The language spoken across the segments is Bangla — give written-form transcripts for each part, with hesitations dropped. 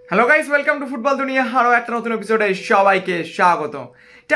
Hello guys, welcome to football দুনিয়া। আরও একটা নতুন এপিসোডে সবাইকে স্বাগত।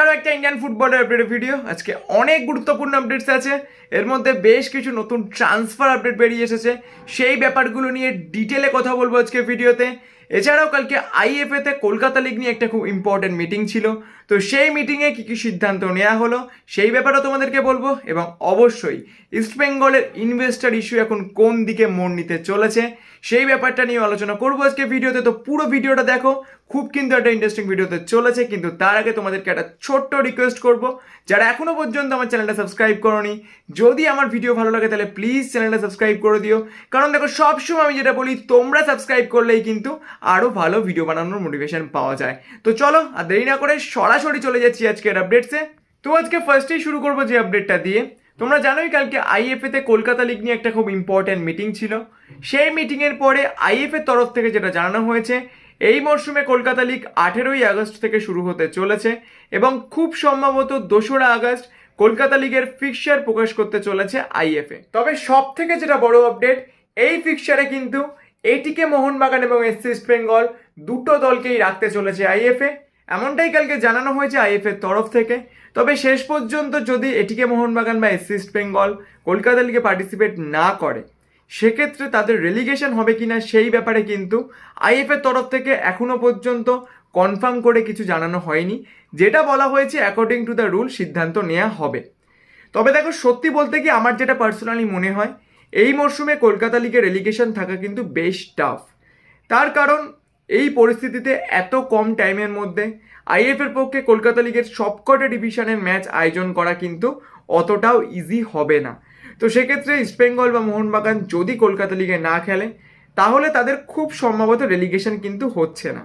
আরও একটা ইন্ডিয়ান ফুটবলের আপডেট ভিডিও। আজকে অনেক গুরুত্বপূর্ণ আপডেটস আছে, এর মধ্যে বেশ কিছু নতুন ট্রান্সফার আপডেট বেরিয়ে এসেছে, সেই ব্যাপারগুলো নিয়ে ডিটেলে কথা বলবো আজকে ভিডিওতে। এছাড়াও কালকে আইএফএতে কলকাতা লিগ নিয়ে একটা খুব ইম্পর্টেন্ট মিটিং ছিল, তো সেই মিটিংয়ে কী কী সিদ্ধান্ত নেওয়া হলো সেই ব্যাপারেও তোমাদেরকে বলবো। এবং অবশ্যই ইস্টবেঙ্গলের ইনভেস্টার ইস্যু এখন কোন দিকে মোড় নিতে চলেছে সেই ব্যাপারটা নিয়ে আলোচনা করবো আজকে ভিডিওতে। তো পুরো ভিডিওটা দেখো, খুব কিন্তু একটা ইন্টারেস্টিং ভিডিওতে চলেছে। কিন্তু তার আগে তোমাদেরকে একটা ছোট্ট রিকোয়েস্ট করব, যারা এখনো পর্যন্ত আমার চ্যানেলটা সাবস্ক্রাইব করোনি, যদি আমার ভিডিও ভালো লাগে তাহলে প্লিজ চ্যানেলটা সাবস্ক্রাইব করে দিও। কারণ দেখো, সবসময় আমি যেটা বলি, তোমরা সাবস্ক্রাইব করলেই কিন্তু আরও ভালো ভিডিও বানানোর মোটিভেশন পাওয়া যায়। তো চলো আর দেরি না করে সরাসরি চলে যাচ্ছি আজকের আপডেটসে। তো আজকে ফার্স্টেই শুরু করবো যে আপডেটটা দিয়ে। তোমরা জানোই কালকে আইএফএতে কলকাতা লিগ নিয়ে একটা খুব ইম্পর্ট্যান্ট মিটিং ছিল। সেই মিটিংয়ের পরে আইএফএর তরফ থেকে যেটা জানানো হয়েছে, এই মরশুমে কলকাতা লিগ 18ই আগস্ট থেকে শুরু হতে চলেছে এবং খুব সম্ভবত 2রা আগস্ট কলকাতা লিগের ফিক্সচার প্রকাশ করতে চলেছে আইএফএ। তবে সব থেকে যেটা বড় আপডেট, এই ফিক্সচারে কিন্তু এটিকে মোহনবাগান এবং এসসি ইস্ট বেঙ্গল দুটো দলকেই রাখতে চলেছে আইএফএ, এমনটাই কালকে জানানো হয়েছে আইএফএর তরফ থেকে। তবে শেষ পর্যন্ত যদি এটিকে মোহনবাগান বা এসসি ইস্ট বেঙ্গল কলকাতা লিগে পার্টিসিপেট না করে, সেক্ষেত্রে তাদের রেলিগেশন হবে কিনা সেই ব্যাপারে কিন্তু আইএফএর তরফ থেকে এখনো পর্যন্ত কনফার্ম করে কিছু জানানো হয়নি। যেটা বলা হয়েছে অ্যাকর্ডিং টু দ্য রুল সিদ্ধান্ত নেওয়া হবে। তবে দেখো, সত্যি বলতে কি আমার যেটা পার্সোনালি মনে হয়, এই মরশুমে কলকাতা লিগে রেলিগেশন থাকা কিন্তু বেশ টাফ। তার কারণ এই পরিস্থিতিতে এত কম টাইমের মধ্যে আইএফের পক্ষে কলকাতা লিগের সবকটা ডিভিশনের ম্যাচ আয়োজন করা কিন্তু অতটাও ইজি হবে না। তো সেক্ষেত্রে ইস্টবেঙ্গল বা মোহনবাগান যদি কলকাতা লিগে না খেলে, তাহলে তাদের খুব সম্ভবত রেলিগেশন কিন্তু হচ্ছে না।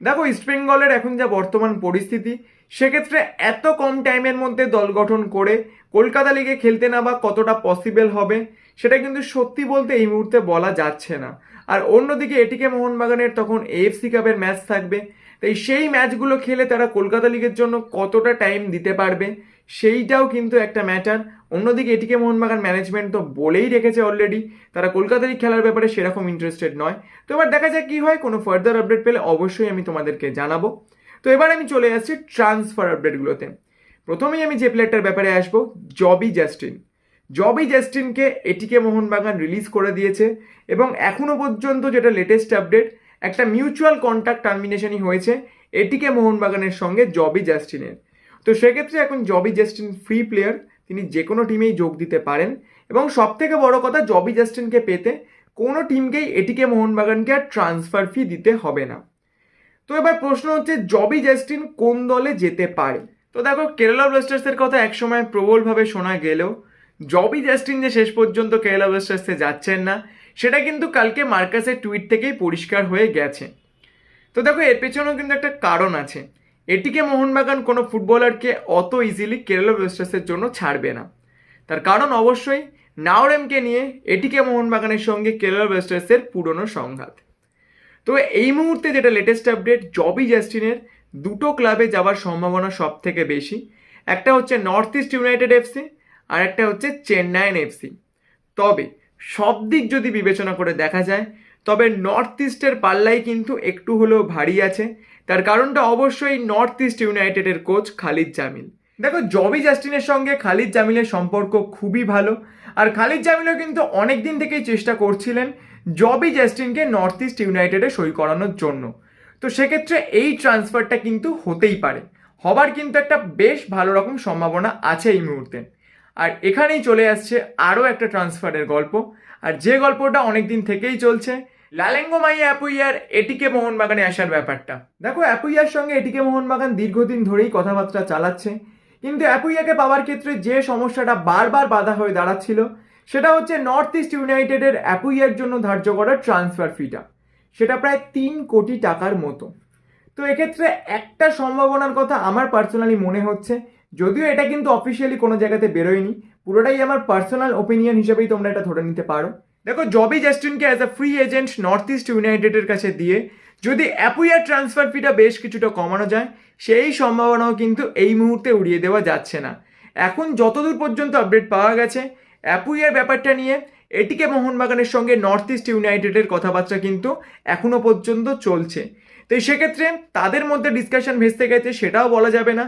দেখো, ইস্টবেঙ্গলের এখন যা বর্তমান পরিস্থিতি, সেক্ষেত্রে এত কম টাইমের মধ্যে দল গঠন করে কলকাতা লিগে খেলতে নামা কতটা পসিবল হবে সেটা কিন্তু সত্যি বলতে এই মুহূর্তে বলা যাচ্ছে না। আর অন্যদিকে এটিকে মোহনবাগানের তখন এএফসি কাপের ম্যাচ থাকবে, তাই সেই ম্যাচগুলো খেলে তারা কলকাতা লিগের জন্য কতটা টাইম দিতে পারবে সেইটাও কিন্তু একটা ম্যাটার। অন্যদিকে এটিকে মোহনবাগান ম্যানেজমেন্ট তো বলেই রেখেছে অলরেডি তারা কলকাতা লিগ খেলার ব্যাপারে সেরকম ইন্টারেস্টেড নয়। তো এবার দেখা যাক কী হয়, কোনো ফার্দার আপডেট পেলে অবশ্যই আমি তোমাদেরকে জানাবো। তো এবার আমি চলে আসছি ট্রান্সফার আপডেটগুলোতে। প্রথমেই আমি যে প্লেয়ারটার ব্যাপারে আসবো, জবি জাস্টিন। জবি জাস্টিনকে এটিকে মোহনবাগান রিলিজ করে দিয়েছে এবং এখনো পর্যন্ত যেটা লেটেস্ট আপডেট, একটা মিউচুয়াল কন্ট্রাক্ট টার্মিনেশনই হয়েছে এটিকে মোহনবাগানের সঙ্গে জবি জাস্টিনের। তো সেক্ষেত্রে এখন জবি জাস্টিন ফ্রি প্লেয়ার, তিনি যে কোনো টিমেই যোগ দিতে পারেন। এবং সব থেকে বড় কথা, জবি জাস্টিনকে পেতে কোনো টিমকেই এটিকে মোহনবাগানকে আর ট্রান্সফার ফি দিতে হবে না। তো এবার প্রশ্ন হচ্ছে, জবি জাস্টিন কোন দলে যেতে পারে? তো দেখো, কেরালা ব্লাস্টার্সের কথা একসময় প্রবলভাবে শোনা গেলেও জবি জাস্টিন যে শেষ পর্যন্ত কেরালা ব্লাস্টার্সে যাচ্ছেন না, সেটা কিন্তু কালকে মার্কাসের টুইট থেকেই পরিষ্কার হয়ে গেছে। তো দেখো, এর পেছনেও কিন্তু একটা কারণ আছে। এটিকে মোহনবাগান কোনো ফুটবলারকে অত ইজিলি কেরালা ব্লাস্টার্সের জন্য ছাড়বে না। তার কারণ অবশ্যই নাওরেমকে নিয়ে এটিকে মোহনবাগানের সঙ্গে কেরালা ব্লাস্টার্সের পুরনো সংঘাত। তো এই মুহূর্তে যেটা লেটেস্ট আপডেট, জবি জাস্টিনের দুটো ক্লাবে যাওয়ার সম্ভাবনা সব থেকে বেশি। একটা হচ্ছে নর্থ ইস্ট ইউনাইটেড এফসি আর একটা হচ্ছে চেন্নাইন এফসি। তবে সব দিক যদি বিবেচনা করে দেখা যায়, তবে নর্থ ইস্টের পাল্লাই কিন্তু একটু হলেও ভারী আছে। তার কারণটা অবশ্যই নর্থ ইস্ট ইউনাইটেডের কোচ খালিদ জামিল। দেখো, জবি জাস্টিনের সঙ্গে খালিদ জামিলের সম্পর্ক খুবই ভালো, আর খালিদ জামিলও কিন্তু অনেক দিন থেকেই চেষ্টা করছিলেন জবি জাস্টিনকে নর্থ ইস্ট ইউনাইটেডে সই করানোর জন্য। তো সেক্ষেত্রে এই ট্রান্সফারটা কিন্তু হতেই পারে, হবার কিন্তু একটা বেশ ভালো রকম সম্ভাবনা আছে এই মুহূর্তে। আর এখানেই চলে আসছে আরও একটা ট্রান্সফারের গল্প, আর যে গল্পটা অনেক দিন থেকেই চলছে, লালেঙ্গো মাইয়া অ্যাপুইয়ার এটিকে মোহনবাগানে আসার ব্যাপারটা। দেখো, অ্যাপুইয়ার সঙ্গে এটিকে মোহনবাগান দীর্ঘদিন ধরেই কথাবার্তা চালাচ্ছে, কিন্তু অ্যাপুইয়াকে পাওয়ার ক্ষেত্রে যে সমস্যাটা বারবার বাধা হয়ে দাঁড়াচ্ছিল, সেটা হচ্ছে নর্থ ইস্ট ইউনাইটেডের অ্যাপুইয়ার জন্য ধার্য করা ট্রান্সফার ফিটা, সেটা প্রায় 3 কোটি টাকার মতো। তো এক্ষেত্রে একটা সম্ভাবনার কথা আমার পার্সোনালি মনে হচ্ছে, যদিও এটা কিন্তু অফিসিয়ালি কোনো জায়গাতে বেরোয়নি, পুরোটাই আমার পার্সোনাল ওপিনিয়ন হিসেবেই তোমরা এটা ধরে নিতে পারো। দেখো, জবি জাস্টিনকে as a free agent North East ইউনাইটেডের কাছে দিয়ে যদি অ্যাপুইয়ার ট্রান্সফার ফিটা বেশ কিছুটা কমানো যায়, সেই সম্ভাবনাও কিন্তু এই মুহূর্তে উড়িয়ে দেওয়া যাচ্ছে না। এখন যতদূর পর্যন্ত আপডেট পাওয়া গেছে, অ্যাপুইয়ার ব্যাপারটা নিয়ে এটিকে মোহনবাগানের সঙ্গে নর্থ ইস্ট ইউনাইটেডের কথাবার্তা কিন্তু এখনো পর্যন্ত চলছে। তো সেক্ষেত্রে তাদের মধ্যে ডিসকাশন ভেস্তে গেছে সেটাও বলা যাবে না।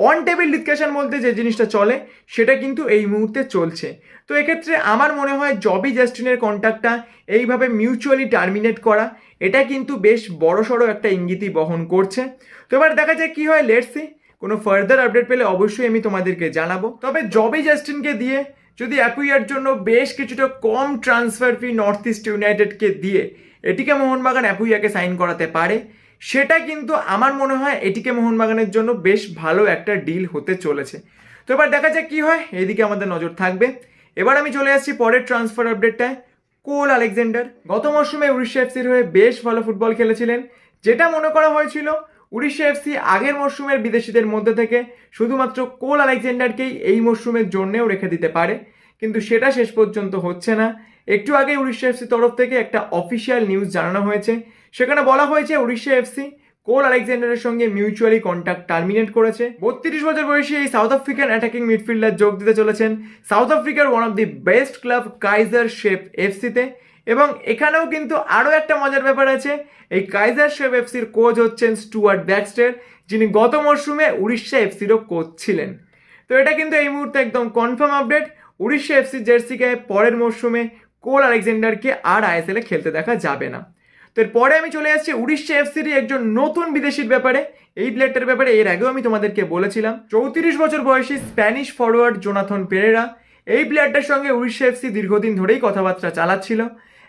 অন টেবিল ডিসকাশন বলতে যে জিনিসটা চলে সেটা কিন্তু এই মুহূর্তে চলছে। তো এক্ষেত্রে আমার মনে হয় জবি জাস্টিনের কন্ট্রাক্টটা এইভাবে মিউচুয়ালি টার্মিনেট করা, এটা কিন্তু বেশ বড়সড় একটা ইঙ্গিতই বহন করছে। তো এবার দেখা যায় কি হয়, লেটস সি। কোনো ফার্দার আপডেট পেলে অবশ্যই আমি তোমাদেরকে জানাবো। তবে জবি জাস্টিনকে দিয়ে যদি অ্যাপুইয়ার জন্য বেশ কিছুটা কম ট্রান্সফার ফি নর্থ ইস্ট ইউনাইটেডকে দিয়ে এটিকে মোহনবাগান অ্যাপুইয়াকে সাইন করাতে পারে, সেটা কিন্তু আমার মনে হয় এটিকে মোহনবাগানের জন্য বেশ ভালো একটা ডিল হতে চলেছে। তো এবার দেখা যাক কি হয়, এইদিকে আমাদের নজর থাকবে। এবার আমি চলে আসছি পরের ট্রান্সফার আপডেটটায়। কোল আলেকজান্ডার গত মরশুমে উড়িষ্যা এফসির হয়ে বেশ ভালো ফুটবল খেলেছিলেন, যেটা মনে করা হয়েছিল উড়িষ্যা এফসি আগের মরশুমের বিদেশিদের মধ্যে থেকে শুধুমাত্র কোল আলেকজান্ডারকেই এই মরশুমের জন্যেও রেখে দিতে পারে, কিন্তু সেটা শেষ পর্যন্ত হচ্ছে না। একটু আগে উড়িষ্যা এফসি তরফ থেকে একটা অফিসিয়াল নিউজ জানানো হয়েছে, সেখানে বলা হয়েছে উড়িষ্যা এফসি কোল আলেকজান্ডারের সঙ্গে মিউচুয়ালি কন্ট্রাক্ট টার্মিনেট করেছে। 32 বছর বয়সী এই সাউথ আফ্রিকান অ্যাটাকিং মিডফিল্ডার যোগ দিতে চলেছেন সাউথ আফ্রিকার one of the best club Kaizer Chiefs এফসিতে। এবং এখানেও কিন্তু আরও একটা মজার ব্যাপার আছে, এই কাইজার শেফ এফসির কোচ হচ্ছেন স্টুয়ার্ট ব্যাক্সটার, যিনি গত মরশুমে উড়িষ্যা এফসিরও কোচ ছিলেন। তো এটা কিন্তু এই মুহূর্তে একদম কনফার্ম আপডেট, উড়িষ্যা এফসির জার্সি গায়ে পরের মরশুমে কোল আলেকজান্ডারকে আর আইএসএল এ খেলতে দেখা যাবে না। তো এরপরে আমি চলে আসছি উড়িষ্যা এফসির একজন নতুন বিদেশির ব্যাপারে। এই প্লেয়ারটার ব্যাপারে এর আগেও আমি তোমাদেরকে বলেছিলাম। 34 বছর বয়সী স্প্যানিশ ফরওয়ার্ড জোনাথন পেরেরা, এই প্লেয়ারটার সঙ্গে উড়িষ্যা এফসি দীর্ঘদিন ধরেই কথাবার্তা চালাচ্ছিল।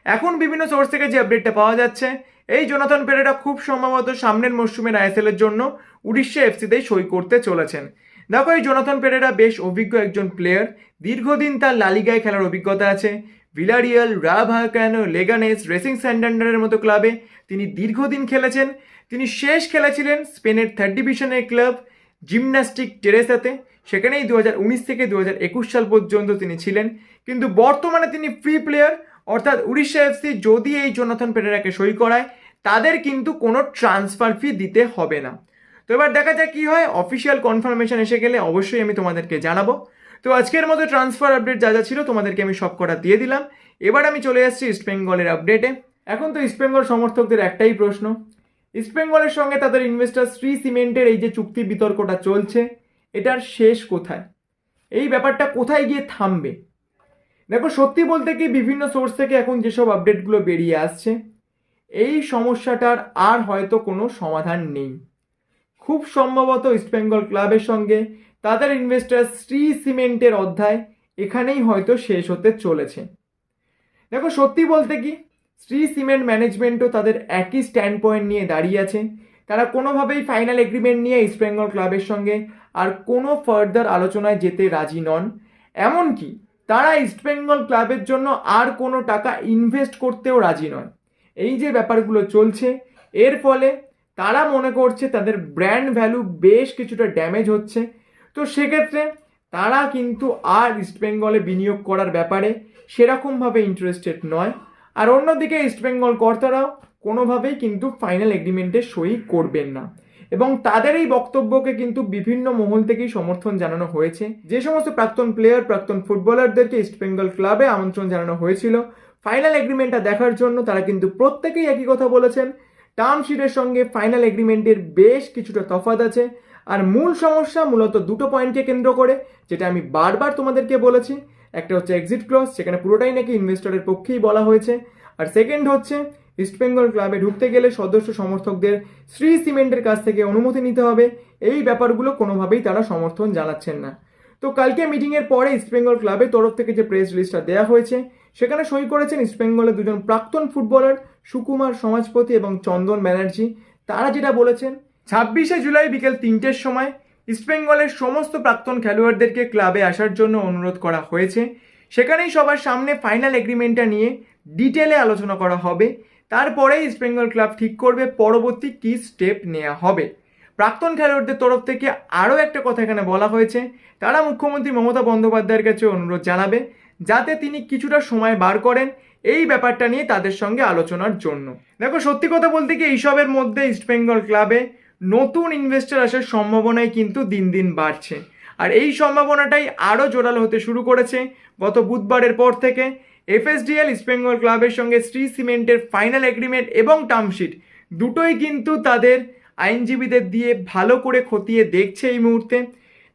এখন বিভিন্ন সোর্স থেকে যে আপডেটটা পাওয়া যাচ্ছে, এই জোনাথন পেরেরা খুব সম্ভবত সামনের মরশুমের আইএসএল এর জন্য উড়িষ্যা এফসিতেই সই করতে চলেছেন। দেখো, এই জোনাথন পেরেরা বেশ অভিজ্ঞ একজন প্লেয়ার, দীর্ঘদিন তার লালিগায় খেলার অভিজ্ঞতা আছে। ভিলারিয়াল, রাভাকানো, লেগানেস, রেসিং স্যান্ডান্ডারের মতো ক্লাবে তিনি দীর্ঘদিন খেলেছেন। তিনি শেষ খেলেছিলেন স্পেনের 3rd ডিভিশনের ক্লাব জিমন্যাস্টিক টেরেসাতে, সেখানেই 2019 থেকে 2021 সাল পর্যন্ত তিনি ছিলেন। কিন্তু বর্তমানে তিনি ফ্রি প্লেয়ার, অর্থাৎ উড়িষ্যা এফসি যদি এই জোনাথন পেরেরাকে সই করায় তাদের কিন্তু কোনো ট্রান্সফার ফি দিতে হবে না। তো এবার দেখা যাক কি হয়, অফিসিয়াল কনফার্মেশন এসে গেলে অবশ্যই আমি তোমাদেরকে জানাবো। তো আজকের মতো ট্রান্সফার আপডেট যা যা ছিল তোমাদেরকে আমি সব কটা দিয়ে দিলাম। এবার আমি চলে আসছি ইস্টবেঙ্গলের আপডেটে। এখন তো ইস্টবেঙ্গল সমর্থকদের একটাই প্রশ্ন, ইস্টবেঙ্গলের সঙ্গে তাদের ইনভেস্টর শ্রী সিমেন্টের এই যে চুক্তি বিতর্কটা চলছে, এটার শেষ কোথায়? এই ব্যাপারটা কোথায় গিয়ে থামবে? দেখো, সত্যি বলতে কি বিভিন্ন সোর্স থেকে এখন যেসব আপডেটগুলো বেরিয়ে আসছে, এই সমস্যাটার আর হয়তো কোনো সমাধান নেই। খুব সম্ভবত ইস্টবেঙ্গল ক্লাবের সঙ্গে তাদের ইনভেস্টর শ্রী সিমেন্টের অধ্যায় এখানেই হয়তো শেষ হতে চলেছে। দেখো, সত্যি বলতে কি শ্রী সিমেন্ট ম্যানেজমেন্টও তাদের একই স্ট্যান্ড পয়েন্ট নিয়ে দাঁড়িয়ে আছে। তারা কোনোভাবেই ফাইনাল এগ্রিমেন্ট নিয়ে ইস্টবেঙ্গল ক্লাবের সঙ্গে আর কোনো ফার্দার আলোচনায় যেতে রাজি নন। এমনকি তারা ইস্টবেঙ্গল ক্লাবের জন্য আর কোনো টাকা ইনভেস্ট করতেও রাজি নয়। এই যে ব্যাপারগুলো চলছে, এর ফলে তারা মনে করছে তাদের ব্র্যান্ড ভ্যালু বেশ কিছুটা ড্যামেজ হচ্ছে। তো সেক্ষেত্রে তারা কিন্তু আর ইস্টবেঙ্গলে বিনিয়োগ করার ব্যাপারে সেরকমভাবে ইন্টারেস্টেড নয়। আর অন্যদিকে ইস্টবেঙ্গল কর্তারাও কোনোভাবেই কিন্তু ফাইনাল এগ্রিমেন্টে সই করবেন না, এবং তাদের এই বক্তব্যকে কিন্তু বিভিন্ন মহল থেকেই সমর্থন জানানো হয়েছে। যে সমস্ত প্রাক্তন প্লেয়ার, প্রাক্তন ফুটবলারদেরকে ইস্টবেঙ্গল ক্লাবে আমন্ত্রণ জানানো হয়েছিল ফাইনাল এগ্রিমেন্টটা দেখার জন্য, তারা কিন্তু প্রত্যেকেই একই কথা বলেছেন, টার্ম শিটের সঙ্গে ফাইনাল এগ্রিমেন্টের বেশ কিছুটা তফাৎ আছে। আর মূল সমস্যা মূলত দুটো পয়েন্টকে কেন্দ্র করে, যেটা আমি বারবার তোমাদেরকে বলেছি। একটা হচ্ছে এক্সিট ক্লজ, সেখানে পুরোটাই নাকি ইনভেস্টরের পক্ষেই বলা হয়েছে। আর সেকেন্ড হচ্ছে ইস্টবেঙ্গল ক্লাবে ঢুকতে গেলে সদস্য সমর্থকদের শ্রী সিমেন্টের কাছ থেকে অনুমতি নিতে হবে। এই ব্যাপারগুলো কোনোভাবেই তারা সমর্থন জানাচ্ছেন না। তো কালকে মিটিংয়ের পরে ইস্টবেঙ্গল ক্লাবের তরফ থেকে যে প্রেস রিলিজটা দেওয়া হয়েছে, সেখানে সই করেছেন ইস্টবেঙ্গলের দুজন প্রাক্তন ফুটবলার সুকুমার সমাজপতি এবং চন্দন ব্যানার্জি। তারা যেটা বলেছেন, 26শে জুলাই বিকেল 3টের সময় ইস্টবেঙ্গলের সমস্ত প্রাক্তন খেলোয়াড়দেরকে ক্লাবে আসার জন্য অনুরোধ করা হয়েছে। সেখানেই সবার সামনে ফাইনাল এগ্রিমেন্টটা নিয়ে ডিটেলে আলোচনা করা হবে। তারপরে ইস্টবেঙ্গল ক্লাব ঠিক করবে পরবর্তী কী স্টেপ নেওয়া হবে। প্রাক্তন খেলোয়াড়দের তরফ থেকে আরও একটা কথা এখানে বলা হয়েছে, তারা মুখ্যমন্ত্রী মমতা বন্দ্যোপাধ্যায়ের কাছে অনুরোধ জানাবে যাতে তিনি কিছুটা সময় বার করেন এই ব্যাপারটা নিয়ে তাদের সঙ্গে আলোচনার জন্য। দেখো, সত্যি কথা বলতে কি এইসবের মধ্যে ইস্টবেঙ্গল ক্লাবে নতুন ইনভেস্টর আসার সম্ভাবনাই কিন্তু দিন দিন বাড়ছে। আর এই সম্ভাবনাটাই আরও জোরালো হতে শুরু করেছে গত বুধবারের পর থেকে। এফএসডিএল ইস্টবেঙ্গল ক্লাবের সঙ্গে শ্রী সিমেন্টের ফাইনাল এগ্রিমেন্ট এবং টার্মশিট দুটোই কিন্তু তাদের আইনজীবীদের দিয়ে ভালো করে খতিয়ে দেখছে এই মুহূর্তে।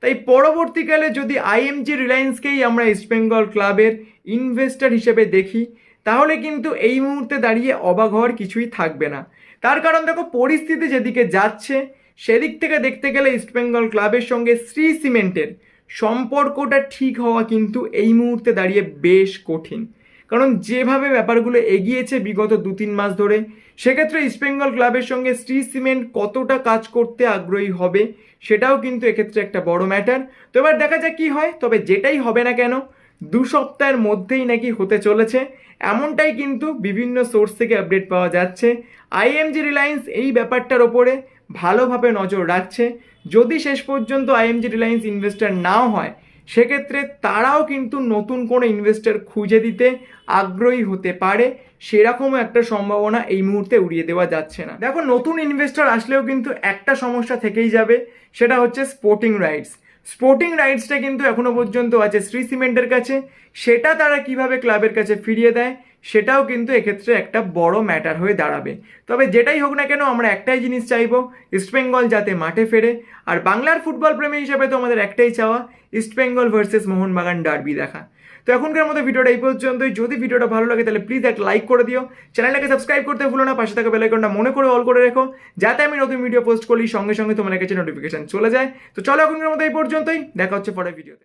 তাই পরবর্তীকালে যদি আইএমজি রিলায়েন্সকেই আমরা ইস্টবেঙ্গল ক্লাবের ইনভেস্টর হিসেবে দেখি, তাহলে কিন্তু এই মুহূর্তে দাঁড়িয়ে অবাক হওয়ার কিছুই থাকবে না। তার কারণ দেখো, পরিস্থিতি যেদিকে যাচ্ছে সেদিক থেকে দেখতে গেলে ইস্টবেঙ্গল ক্লাবের সঙ্গে শ্রী সিমেন্টের সম্পর্কটা ঠিক হওয়া কিন্তু এই মুহূর্তে দাঁড়িয়ে বেশ কঠিন। কারণ যেভাবে ব্যাপারগুলো এগিয়েছে বিগত 2-3 মাস ধরে, সেক্ষেত্রে ইস্টবেঙ্গল ক্লাবের সঙ্গে শ্রী সিমেন্ট কতটা কাজ করতে আগ্রহী হবে সেটাও কিন্তু এক্ষেত্রে একটা বড় ম্যাটার। তো এবার দেখা যাক কী হয়। তবে যেটাই হবে না কেন, 2 সপ্তাহের মধ্যেই নাকি হতে চলেছে, এমনটাই কিন্তু বিভিন্ন সোর্স থেকে আপডেট পাওয়া যাচ্ছে। আইএমজি রিলায়েন্স এই ব্যাপারটার ওপরে ভালোভাবে নজর রাখছে। যদি শেষ পর্যন্ত আইএমজি রিলায়েন্স ইনভেস্টর নাও হয়, সেক্ষেত্রে তারাও কিন্তু নতুন কোনো ইনভেস্টর খুঁজে দিতে আগ্রহী হতে পারে। সেরকমও একটা সম্ভাবনা এই মুহূর্তে উড়িয়ে দেওয়া যাচ্ছে না। দেখো, নতুন ইনভেস্টর আসলেও কিন্তু একটা সমস্যা থেকেই যাবে, সেটা হচ্ছে স্পোর্টিং রাইটস। স্পোর্টিং রাইটসটা কিন্তু এখনো পর্যন্ত আছে শ্রী সিমেন্টের কাছে। সেটা তারা কিভাবে ক্লাবের কাছে ফিরিয়ে দেয় সেটাও কিন্তু এক্ষেত্রে একটা বড় ম্যাটার হয়ে দাঁড়াবে। তবে যেটাই হোক না কেন, আমরা একটাই জিনিস চাইবো, ইস্টবেঙ্গল যাতে মাঠে ফেরে। আর বাংলার ফুটবল প্রেমী হিসেবে তো আমাদের একটাই চাওয়া, ইস্টবেঙ্গল ভার্সেস মোহনবাগান ডার্বি দেখা। তো এখনকার মতো ভিডিওটা এই পর্যন্তই। যদি ভিডিওটা ভালো লাগে তাহলে প্লিজ একটা লাইক করে দিও, চ্যানেলটাকে সাবস্ক্রাইব করতে ভুলো না, পাশে থাকা বেল আইকনটা মনে করে অল করে রেখো, যাতে আমি নতুন ভিডিও পোস্ট করলেই সঙ্গে সঙ্গে তোমার কাছে নোটিফিকেশন চলে যায়। তো চলো এখনকার মতো এই পর্যন্তই, দেখা হচ্ছে পরের ভিডিওতে।